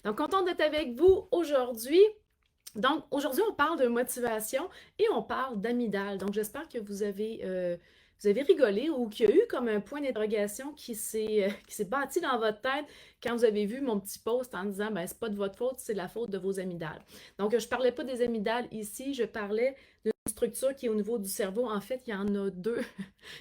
Donc, contente d'être avec vous aujourd'hui. Donc, aujourd'hui, on parle de motivation et on parle d'amygdale. Donc, j'espère que vous avez rigolé ou qu'il y a eu comme un point d'interrogation qui s'est bâti dans votre tête quand vous avez vu mon petit post en disant, ben, c'est pas de votre faute, c'est la faute de vos amygdales. Donc, je parlais pas des amygdales ici, je parlais d'une structure qui est au niveau du cerveau. En fait, il y en a deux.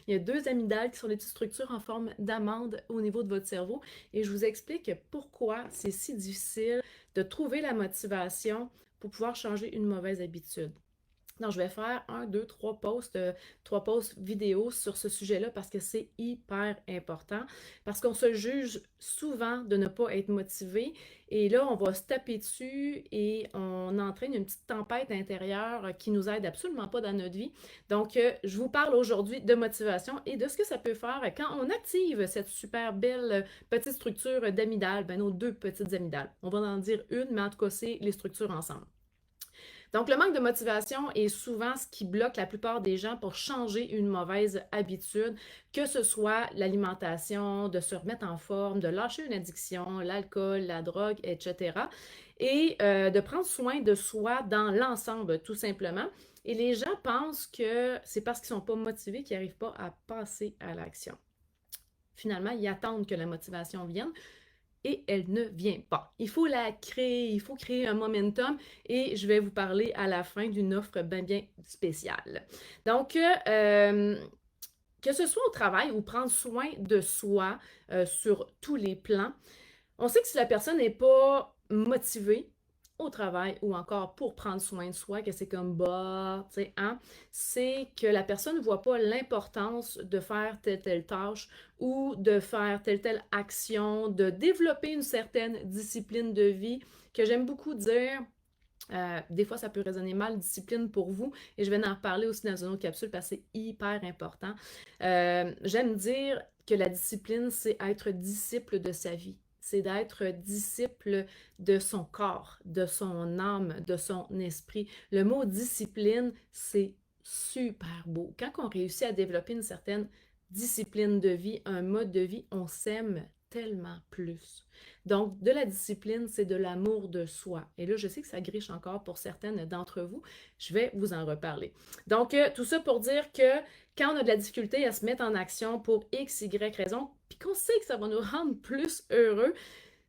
Il y a deux amygdales qui sont des petites structures en forme d'amande au niveau de votre cerveau. Et je vous explique pourquoi c'est si difficile de trouver la motivation pour pouvoir changer une mauvaise habitude. Donc, je vais faire trois posts vidéo sur ce sujet-là parce que c'est hyper important. Parce qu'on se juge souvent de ne pas être motivé. Et là, on va se taper dessus et on entraîne une petite tempête intérieure qui nous aide absolument pas dans notre vie. Donc, je vous parle aujourd'hui de motivation et de ce que ça peut faire quand on active cette super belle petite structure d'amygdale, ben, nos deux petites amygdales. On va en dire une, mais en tout cas, c'est les structures ensemble. Donc, le manque de motivation est souvent ce qui bloque la plupart des gens pour changer une mauvaise habitude, que ce soit l'alimentation, de se remettre en forme, de lâcher une addiction, l'alcool, la drogue, etc. Et de prendre soin de soi dans l'ensemble, tout simplement. Et les gens pensent que c'est parce qu'ils ne sont pas motivés qu'ils n'arrivent pas à passer à l'action. Finalement, ils attendent que la motivation vienne et elle ne vient pas. Il faut la créer, il faut créer un momentum et je vais vous parler à la fin d'une offre bien spéciale. Donc, que ce soit au travail ou prendre soin de soi sur tous les plans, on sait que si la personne n'est pas motivée au travail ou encore pour prendre soin de soi, que c'est comme bah, tu sais, hein, c'est que la personne ne voit pas l'importance de faire telle tâche ou de faire telle action, de développer une certaine discipline de vie que j'aime beaucoup dire. Des fois, ça peut résonner mal, discipline pour vous, et je vais en reparler aussi dans une autre capsule parce que c'est hyper important. J'aime dire que la discipline, c'est être disciple de sa vie. C'est d'être disciple de son corps, de son âme, de son esprit. Le mot discipline, c'est super beau. Quand on réussit à développer une certaine discipline de vie, un mode de vie, on s'aime tellement plus. Donc, de la discipline, c'est de l'amour de soi. Et là, je sais que ça griche encore pour certaines d'entre vous. Je vais vous en reparler. Donc, tout ça pour dire que quand on a de la difficulté à se mettre en action pour X, Y raison, puis qu'on sait que ça va nous rendre plus heureux,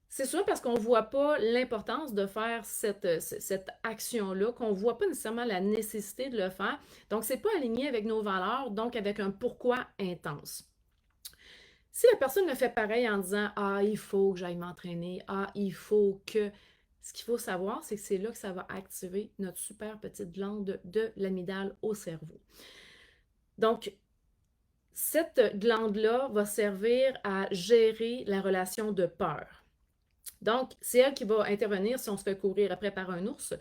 c'est sûr parce qu'on ne voit pas l'importance de faire cette action-là, qu'on ne voit pas nécessairement la nécessité de le faire. Donc, ce n'est pas aligné avec nos valeurs, donc avec un pourquoi intense. Si la personne le fait pareil en disant ah, il faut que j'aille m'entraîner, ah, il faut que. Ce qu'il faut savoir, c'est que c'est là que ça va activer notre super petite glande de l'amygdale au cerveau. Donc, cette glande-là va servir à gérer la relation de peur. Donc, c'est elle qui va intervenir si on se fait courir après par un ours,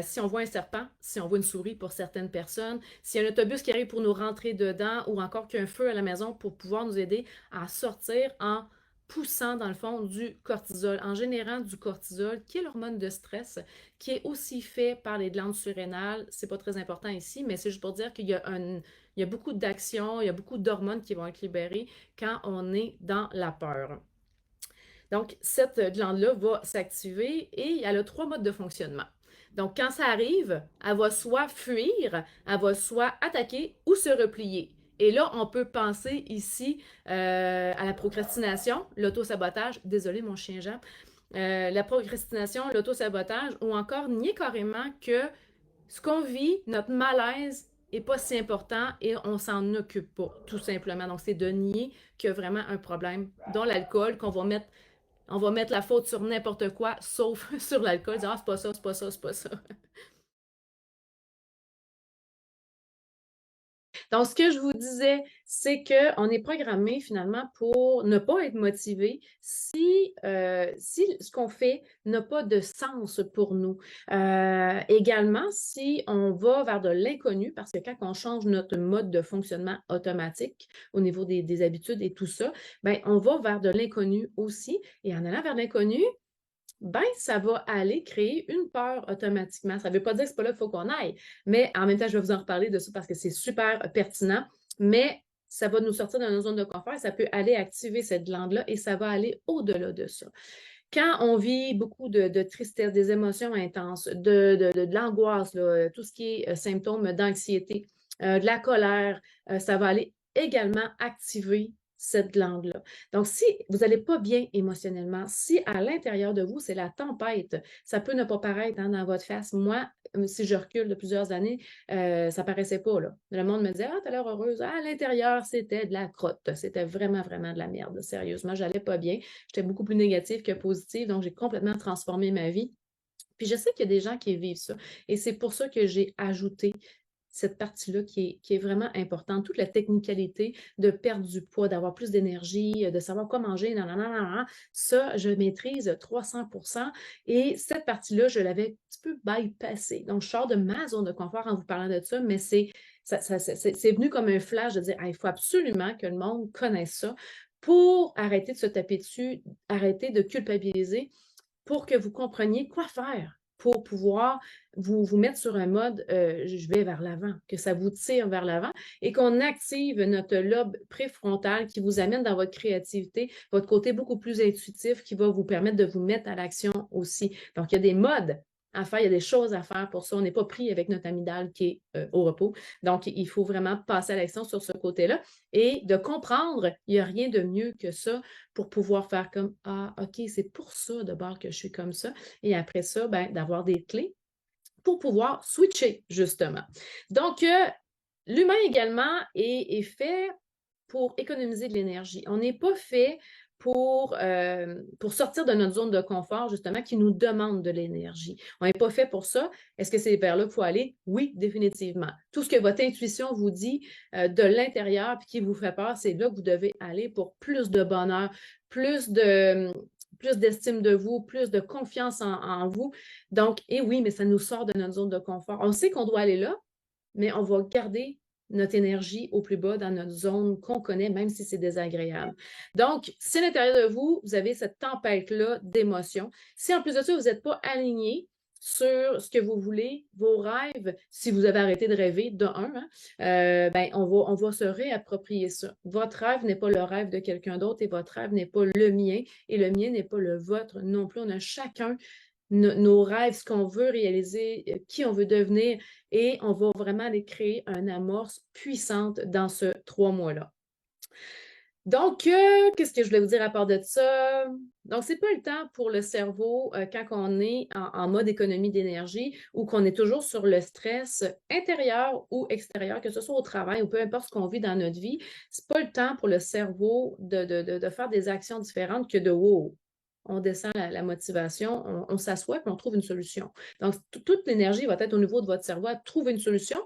si on voit un serpent, si on voit une souris pour certaines personnes, s'il y a un autobus qui arrive pour nous rentrer dedans ou encore qu'il y a un feu à la maison pour pouvoir nous aider à sortir en poussant dans le fond du cortisol, en générant du cortisol, qui est l'hormone de stress, qui est aussi fait par les glandes surrénales. C'est pas très important ici, mais c'est juste pour dire qu'il y a il y a beaucoup d'actions, il y a beaucoup d'hormones qui vont être libérées quand on est dans la peur. Donc, cette glande-là va s'activer et elle a trois modes de fonctionnement. Donc, quand ça arrive, elle va soit fuir, elle va soit attaquer ou se replier. Et là, on peut penser ici à la procrastination, l'auto-sabotage. Désolé, mon chien Jean. La procrastination, l'auto-sabotage, ou encore nier carrément que ce qu'on vit, notre malaise, n'est pas si important et on s'en occupe pas, tout simplement. Donc, c'est de nier qu'il y a vraiment un problème, dont l'alcool, on va mettre la faute sur n'importe quoi, sauf sur l'alcool. Dire, ah, c'est pas ça, c'est pas ça, c'est pas ça. Donc, ce que je vous disais, c'est qu'on est programmé finalement pour ne pas être motivé si ce qu'on fait n'a pas de sens pour nous. Également, si on va vers de l'inconnu, parce que quand on change notre mode de fonctionnement automatique au niveau des habitudes et tout ça, ben, on va vers de l'inconnu aussi. Et en allant vers l'inconnu, ben, ça va aller créer une peur automatiquement. Ça ne veut pas dire que ce n'est pas là qu'il faut qu'on aille, mais en même temps, je vais vous en reparler de ça parce que c'est super pertinent, mais ça va nous sortir de notre zone de confort, ça peut aller activer cette glande-là et ça va aller au-delà de ça. Quand on vit beaucoup de tristesse, des émotions intenses, de l'angoisse, là, tout ce qui est symptômes d'anxiété, de la colère, ça va aller également activer cette glande-là. Donc, si vous n'allez pas bien émotionnellement, si à l'intérieur de vous, c'est la tempête, ça peut ne pas paraître hein, dans votre face. Moi, si je recule de plusieurs années, ça paraissait pas, là. Le monde me disait, ah, t'as l'air heureuse. Ah, à l'intérieur, c'était de la crotte. C'était vraiment, vraiment de la merde. Sérieusement, j'allais pas bien. J'étais beaucoup plus négative que positive, donc j'ai complètement transformé ma vie. Puis je sais qu'il y a des gens qui vivent ça. Et c'est pour ça que j'ai ajouté cette partie-là qui est vraiment importante, toute la technicalité de perdre du poids, d'avoir plus d'énergie, de savoir quoi manger, nan, nan, nan, nan, nan. Ça, je maîtrise 300%. Et cette partie-là, je l'avais un petit peu bypassée. Donc, je sors de ma zone de confort en vous parlant de ça, mais c'est venu comme un flash de dire, ah, il faut absolument que le monde connaisse ça pour arrêter de se taper dessus, arrêter de culpabiliser, pour que vous compreniez quoi faire pour pouvoir vous mettre sur un mode je vais vers l'avant, que ça vous tire vers l'avant et qu'on active notre lobe préfrontal qui vous amène dans votre créativité, votre côté beaucoup plus intuitif qui va vous permettre de vous mettre à l'action aussi. Donc, il y a des modes à faire, il y a des choses à faire pour ça. On n'est pas pris avec notre amygdale qui est au repos. Donc, il faut vraiment passer à l'action sur ce côté-là et de comprendre, il n'y a rien de mieux que ça pour pouvoir faire comme ah, OK, c'est pour ça de bord que je suis comme ça. Et après ça, ben, d'avoir des clés pour pouvoir switcher, justement. Donc, l'humain également est fait pour économiser de l'énergie. On n'est pas fait pour sortir de notre zone de confort, justement, qui nous demande de l'énergie. On n'est pas fait pour ça. Est-ce que c'est vers là qu'il faut aller? Oui, définitivement. Tout ce que votre intuition vous dit de l'intérieur et qui vous fait peur, c'est là que vous devez aller pour plus de bonheur, plus d'estime de vous, plus de confiance en vous. Donc, et oui, mais ça nous sort de notre zone de confort. On sait qu'on doit aller là, mais on va garder notre énergie au plus bas dans notre zone qu'on connaît, même si c'est désagréable. Donc, si à l'intérieur de vous, vous avez cette tempête-là d'émotions, si en plus de ça, vous n'êtes pas aligné sur ce que vous voulez, vos rêves, si vous avez arrêté de rêver, de un, hein, ben, on va se réapproprier ça. Votre rêve n'est pas le rêve de quelqu'un d'autre et votre rêve n'est pas le mien et le mien n'est pas le vôtre non plus. On a chacun nos rêves, ce qu'on veut réaliser, qui on veut devenir, et on va vraiment aller créer une amorce puissante dans ce 3 mois-là. Donc, qu'est-ce que je voulais vous dire à part de ça? Donc, c'est pas le temps pour le cerveau quand on est en mode économie d'énergie ou qu'on est toujours sur le stress intérieur ou extérieur, que ce soit au travail ou peu importe ce qu'on vit dans notre vie. C'est pas le temps pour le cerveau de faire des actions différentes que de wow. On descend la motivation, on s'assoit et on trouve une solution. Donc, toute l'énergie va être au niveau de votre cerveau à trouver une solution,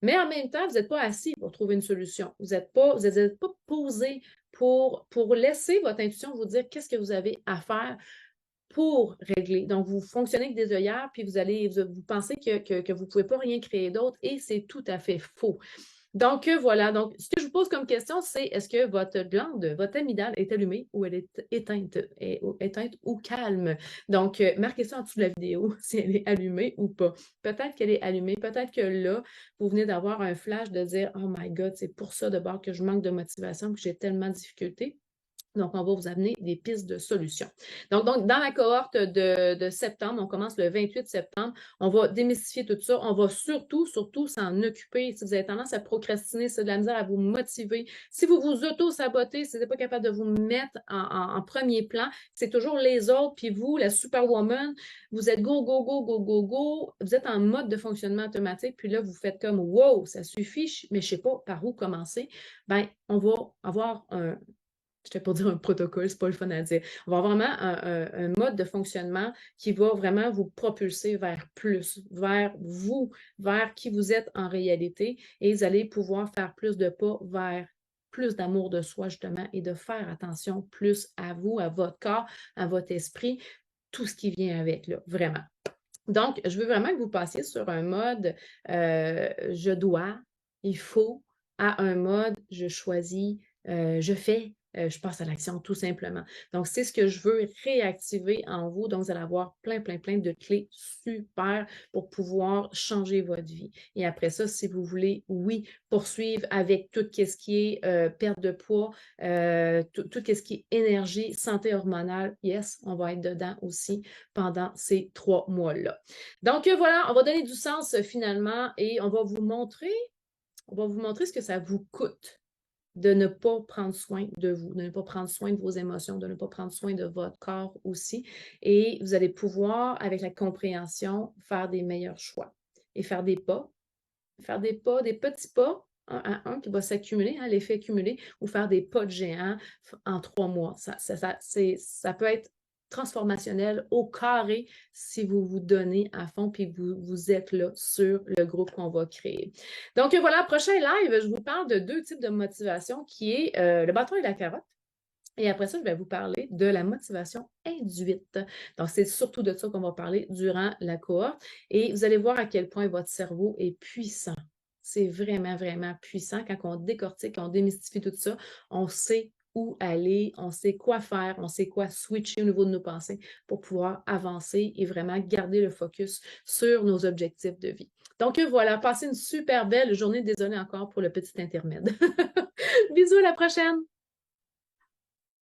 mais en même temps, vous n'êtes pas assis pour trouver une solution. Vous n'êtes pas posé pour laisser votre intuition vous dire qu'est-ce que vous avez à faire pour régler. Donc, vous fonctionnez avec des œillères, puis vous pensez que vous ne pouvez pas rien créer d'autre, et c'est tout à fait faux. Donc, voilà. Donc, ce que je vous pose comme question, c'est est-ce que votre glande, votre amygdale est allumée ou elle est éteinte ou calme? Donc, marquez ça en dessous de la vidéo si elle est allumée ou pas. Peut-être qu'elle est allumée. Peut-être que là, vous venez d'avoir un flash de dire oh my God, c'est pour ça de bord que je manque de motivation, que j'ai tellement de difficultés. Donc, on va vous amener des pistes de solutions. Donc dans la cohorte de septembre, on commence le 28 septembre, on va démystifier tout ça. On va surtout s'en occuper. Si vous avez tendance à procrastiner, c'est de la misère à vous motiver. Si vous vous auto-sabotez, si vous n'êtes pas capable de vous mettre en premier plan, c'est toujours les autres, puis vous, la superwoman, vous êtes go, go, go, go, go, go. Vous êtes en mode de fonctionnement automatique, puis là, vous faites comme wow, ça suffit, mais je ne sais pas par où commencer. Bien, on va avoir je pour dire un protocole, c'est pas le fun à dire. On va avoir vraiment un mode de fonctionnement qui va vraiment vous propulser vers plus, vers vous, vers qui vous êtes en réalité, et vous allez pouvoir faire plus de pas vers plus d'amour de soi, justement, et de faire attention plus à vous, à votre corps, à votre esprit, tout ce qui vient avec, là, vraiment. Donc, je veux vraiment que vous passiez sur un mode je dois, il faut, à un mode je choisis, je fais, je passe à l'action tout simplement. Donc, c'est ce que je veux réactiver en vous. Donc, vous allez avoir plein, plein, plein de clés super pour pouvoir changer votre vie. Et après ça, si vous voulez, oui, poursuivre avec tout ce qui est perte de poids, tout ce qui est énergie, santé hormonale, yes, on va être dedans aussi pendant ces 3 mois-là. Donc, voilà, on va donner du sens finalement et on va vous montrer ce que ça vous coûte de ne pas prendre soin de vous, de ne pas prendre soin de vos émotions, de ne pas prendre soin de votre corps aussi. Et vous allez pouvoir, avec la compréhension, faire des meilleurs choix et faire des pas, des petits pas, un à un, qui va s'accumuler, hein, l'effet cumulé, ou faire des pas de géant en 3 mois. Ça peut être transformationnel au carré si vous vous donnez à fond puis vous êtes là sur le groupe qu'on va créer. Donc voilà, prochain live, je vous parle de 2 types de motivation qui est le bâton et la carotte. Et après ça, je vais vous parler de la motivation induite. Donc, c'est surtout de ça qu'on va parler durant la cohorte. Et vous allez voir à quel point votre cerveau est puissant. C'est vraiment, vraiment puissant. Quand on décortique, on démystifie tout ça, on sait où aller, on sait quoi faire, on sait quoi switcher au niveau de nos pensées pour pouvoir avancer et vraiment garder le focus sur nos objectifs de vie. Donc voilà, passez une super belle journée. Désolée encore pour le petit intermède. Bisous, à la prochaine!